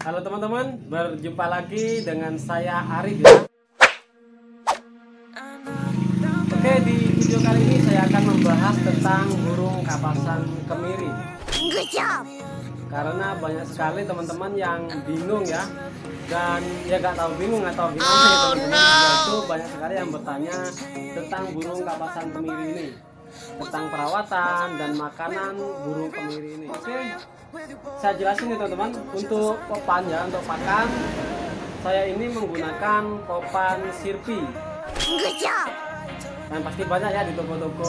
Halo teman-teman, berjumpa lagi dengan saya Arif ya. Oke, di video kali ini saya akan membahas tentang burung kapasan kemiri. Good job. Karena banyak sekali teman-teman yang bingung ya, dan ya gak tahu bingung atau gimana ya teman-teman. Yaitu banyak sekali yang bertanya tentang burung kapasan kemiri ini, tentang perawatan dan makanan burung kemiri ini. Oke, saya jelasin nih teman-teman. Untuk popan ya, untuk pakan saya ini menggunakan popan sirpi. Good job. Dan pasti banyak ya di toko-toko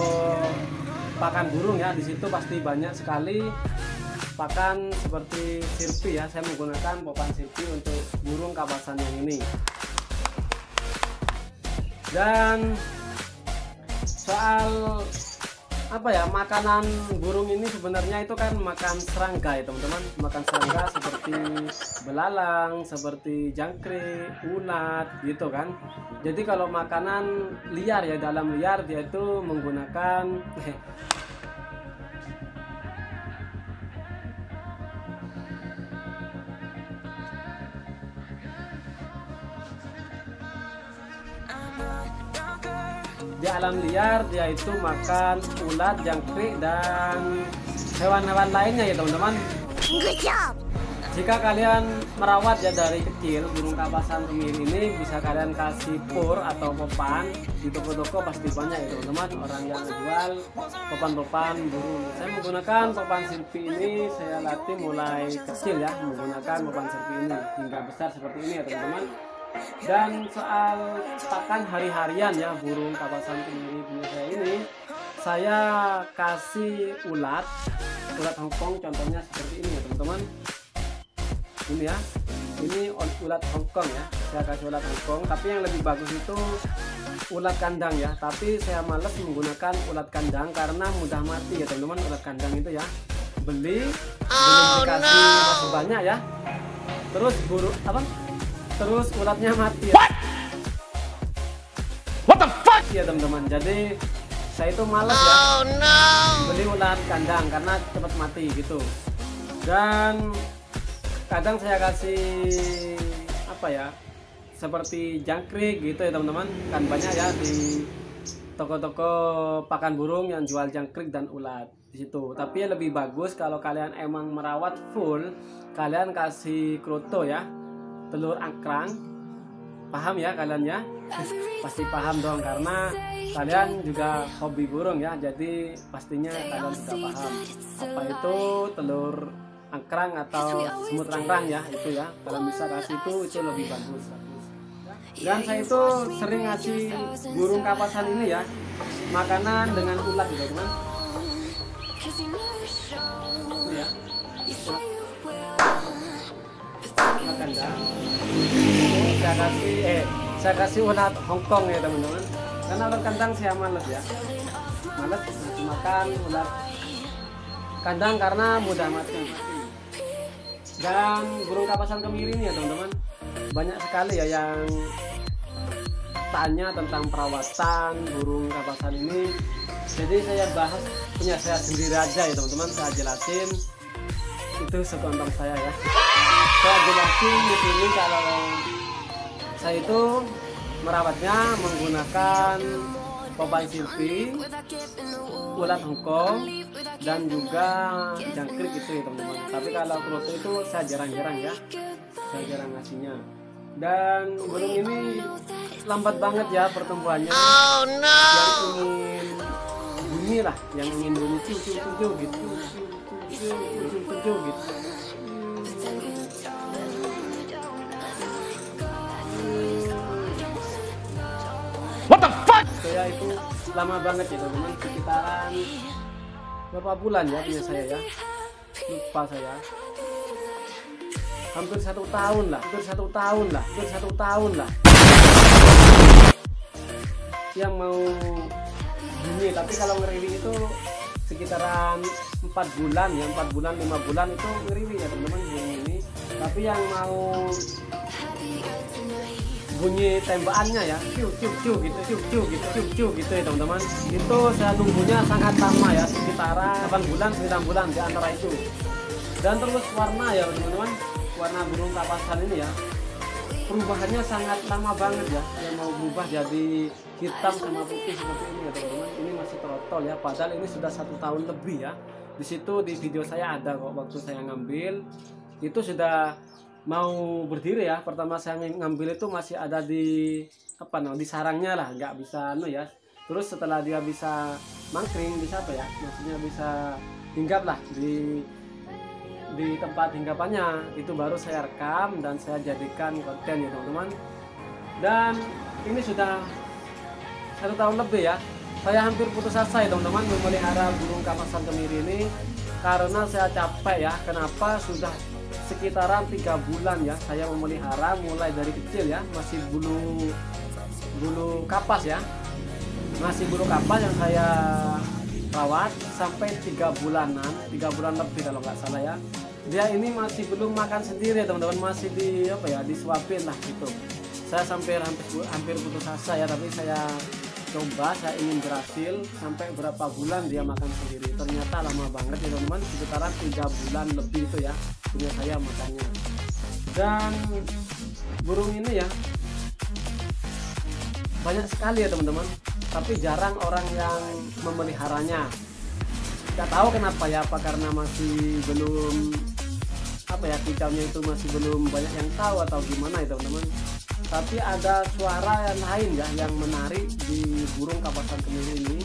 pakan burung ya, di situ pasti banyak sekali pakan seperti sirpi ya. Saya menggunakan popan sirpi untuk burung kapasan yang ini. Dan soal apa ya, makanan burung ini sebenarnya itu kan makan serangga ya teman-teman. Makan serangga seperti belalang, seperti jangkrik, ulat gitu kan. Jadi kalau makanan liar ya, dalam liar dia itu menggunakan di alam liar dia itu makan ulat, jangkrik dan hewan-hewan lainnya ya teman-teman. Good job. Jika kalian merawat ya dari kecil burung kapasan kemiri ini, bisa kalian kasih pur atau popan. Di toko-toko pasti banyak ya teman-teman orang yang jual popan-popan burung. Saya menggunakan popan sirpi ini, saya latih mulai kecil ya menggunakan popan sirpi ini hingga besar seperti ini ya teman-teman. Dan soal pakan hari-harian ya burung kapasan kemiri punya saya ini, saya kasih ulat Hongkong, contohnya seperti ini ya teman-teman. Ini ya, ini ulat Hongkong ya, saya kasih ulat Hongkong. Tapi yang lebih bagus itu ulat kandang ya, tapi saya males menggunakan ulat kandang karena mudah mati ya teman-teman. Ulat kandang itu ya, beli belum dikasih masih banyak ya, terus terus ulatnya mati ya. What the fuck ya teman-teman. Jadi saya itu males ya beli ulat kandang karena cepat mati gitu. Dan kadang saya kasih apa ya, seperti jangkrik gitu ya teman-teman. Kan banyak ya di toko-toko pakan burung yang jual jangkrik dan ulat di situ. Tapi yang lebih bagus kalau kalian emang merawat full, kalian kasih kroto ya, telur angkrang. Paham ya kalian ya? Pasti paham dong, karena kalian juga hobi burung ya, jadi pastinya kalian juga paham apa itu telur angkrang atau semut rangrang ya, itu ya kalian bisa kasih itu lebih bagus. Dan saya itu sering ngasih burung kapasan ini ya makanan dengan ulat gitu teman. Itu ya, makan dah. Saya kasih ulat Hongkong ya teman-teman. Karena ulat kandang saya males ya, males makan ulat kandang karena mudah mati. Dan burung kapasan kemiri ini ya teman-teman, banyak sekali ya yang tanya tentang perawatan burung kapasan ini. Jadi saya bahas punya saya sendiri aja ya teman-teman. Saya jelasin itu sekontong saya ya. Saya jelasin di sini kalau saya itu merawatnya menggunakan popan sirpi, ulat Hongkong, dan juga jangkrik gitu ya teman-teman. Tapi kalau kroto itu saya jarang-jarang ya, saya jarang ngasihnya. Dan burung ini lambat banget ya pertumbuhannya. Yang ingin bunyi lah, yang ingin bunyi cucu gitu, cucu gitu. What the fuck? Saya itu lama banget ya teman-teman, sekitaran berapa bulan ya punya saya ya, lupa saya. Hampir satu tahun lah yang mau bunyi. Tapi kalau ngeriwi itu sekitaran 4 bulan ya, 4 bulan 5 bulan itu ngeriwi ya teman-teman bunyi ini. Tapi yang mau bunyi tembakannya ya, gitu ya teman-teman, itu saya tunggunya sangat lama ya, sekitaran 8 bulan 9 bulan di antara itu. Dan terus warna ya teman-teman, warna burung kapasan ini ya, perubahannya sangat lama banget ya. Yang mau berubah jadi hitam sama putih seperti ini ya teman-teman. Ini masih trotol ya, padahal ini sudah 1 tahun lebih ya. Di situ di video saya ada kok, waktu saya ngambil itu sudah mau berdiri ya. Pertama saya ngambil itu masih ada di di sarangnya lah, nggak bisa ya. Terus setelah dia bisa mangkring, bisa apa ya, maksudnya bisa hinggap lah di tempat hinggapannya, itu baru saya rekam dan saya jadikan konten ya teman-teman. Dan ini sudah 1 tahun lebih ya. Saya hampir putus asa ya teman-teman memelihara burung kapasan kemiri ini, karena saya capek ya. Kenapa? Sudah sekitaran 3 bulan ya saya memelihara, mulai dari kecil ya, masih bulu kapas ya, masih bulu kapas yang saya rawat sampai 3 bulan lebih kalau nggak salah ya. Dia ini masih belum makan sendiri ya teman-teman, masih disuapin lah gitu. Saya hampir putus asa ya, tapi saya coba, saya ingin berhasil sampai berapa bulan dia makan sendiri. Ternyata lama banget ya teman-teman, sekitaran 3 bulan lebih itu ya punya saya makannya. Dan burung ini ya banyak sekali ya teman-teman, tapi jarang orang yang memeliharanya. Nggak tahu kenapa ya, apa karena masih belum kicaunya itu masih belum banyak yang tahu atau gimana ya teman-teman. Tapi ada suara yang lain ya yang menarik di burung kapasan kemiri ini.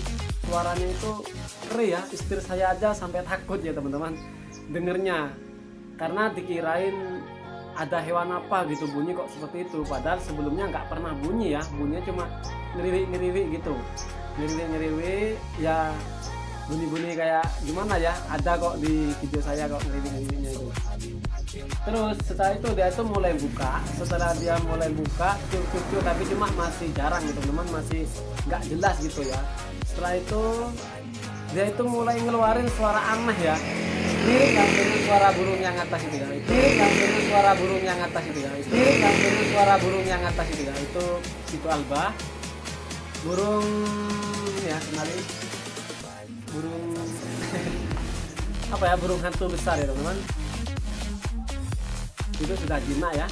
Suaranya itu ngeri ya, istri saya aja sampai takut ya teman-teman dengernya, karena dikirain ada hewan apa gitu bunyi kok seperti itu, padahal sebelumnya nggak pernah bunyi ya, bunyinya cuma ngeriwik gitu, ngeriwik ya, bunyi kayak gimana ya, ada kok di video saya kok ngeriwiknya itu. Terus setelah itu dia itu mulai buka, cucu tapi cuma masih jarang gitu teman, masih nggak jelas gitu ya. Setelah itu dia itu mulai ngeluarin suara aneh ya, mirip yang dengan suara burung yang atas itu ya, itu alba, burung ya, kenali burung burung hantu besar ya teman-teman. Itu sudah jinak ya.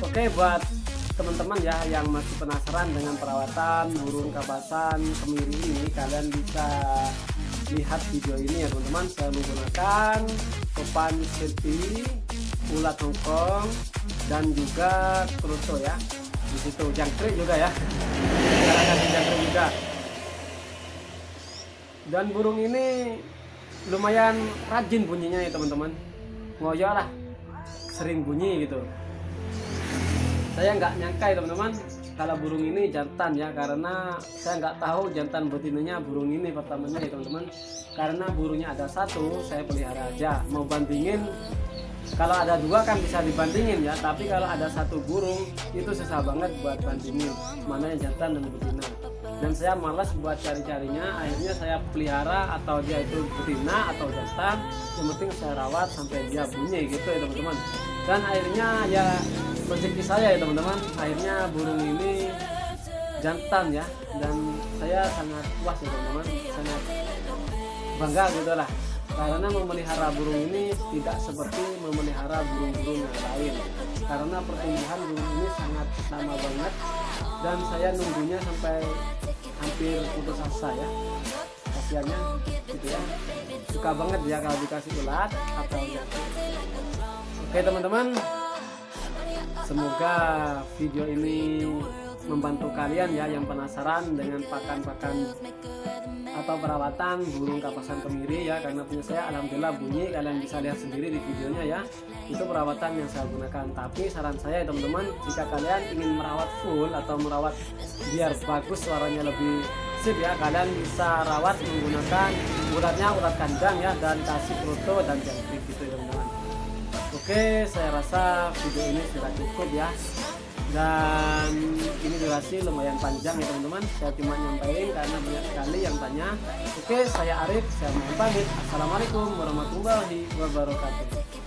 Oke, buat teman-teman ya yang masih penasaran dengan perawatan burung kapasan kemiri ini, kalian bisa lihat video ini ya teman-teman. Saya menggunakan popan seti, ulat Hongkong, dan juga kroto ya. Di situ jangkrik juga ya. Jangkrik juga. Dan burung ini lumayan rajin bunyinya ya teman-teman, ngoyo lah, sering bunyi gitu. Saya nggak nyangka ya teman-teman kalau burung ini jantan ya, karena saya nggak tahu jantan betinanya burung ini pertamanya ya teman-teman, karena burungnya ada 1, saya pelihara aja. Mau bandingin, kalau ada 2 kan bisa dibandingin ya, tapi kalau ada 1 burung itu susah banget buat bandingin mana yang jantan dan betina. Dan saya malas buat cari-carinya, akhirnya saya pelihara atau dia itu betina atau jantan, yang penting saya rawat sampai dia bunyi gitu ya teman-teman. Dan akhirnya ya rezeki saya ya teman-teman, akhirnya burung ini jantan ya, dan saya sangat puas ya teman-teman, sangat bangga gitu lah, karena memelihara burung ini tidak seperti memelihara burung-burung yang lain, karena pertumbuhan burung ini sangat lama banget, dan saya nunggunya sampai hampir putus asa ya, kasihannya gitu ya, suka banget ya kalau dikasih ulat atau jangkrik. Oke teman-teman, semoga video ini membantu kalian ya yang penasaran dengan pakan-pakan atau perawatan burung kapasan kemiri ya, karena punya saya alhamdulillah bunyi, kalian bisa lihat sendiri di videonya ya, itu perawatan yang saya gunakan. Tapi saran saya teman-teman, jika kalian ingin merawat full atau merawat biar bagus suaranya lebih sip ya, kalian bisa rawat menggunakan ulat kandang ya, dan kasih kroto dan jangkrik gitu ya teman-teman. Oke, saya rasa video ini sudah cukup ya, dan ini durasi lumayan panjang ya teman-teman, saya cuma nyampaikan karena banyak sekali yang tanya. Oke, saya Arif, saya mohon pamit. Assalamualaikum warahmatullahi wabarakatuh.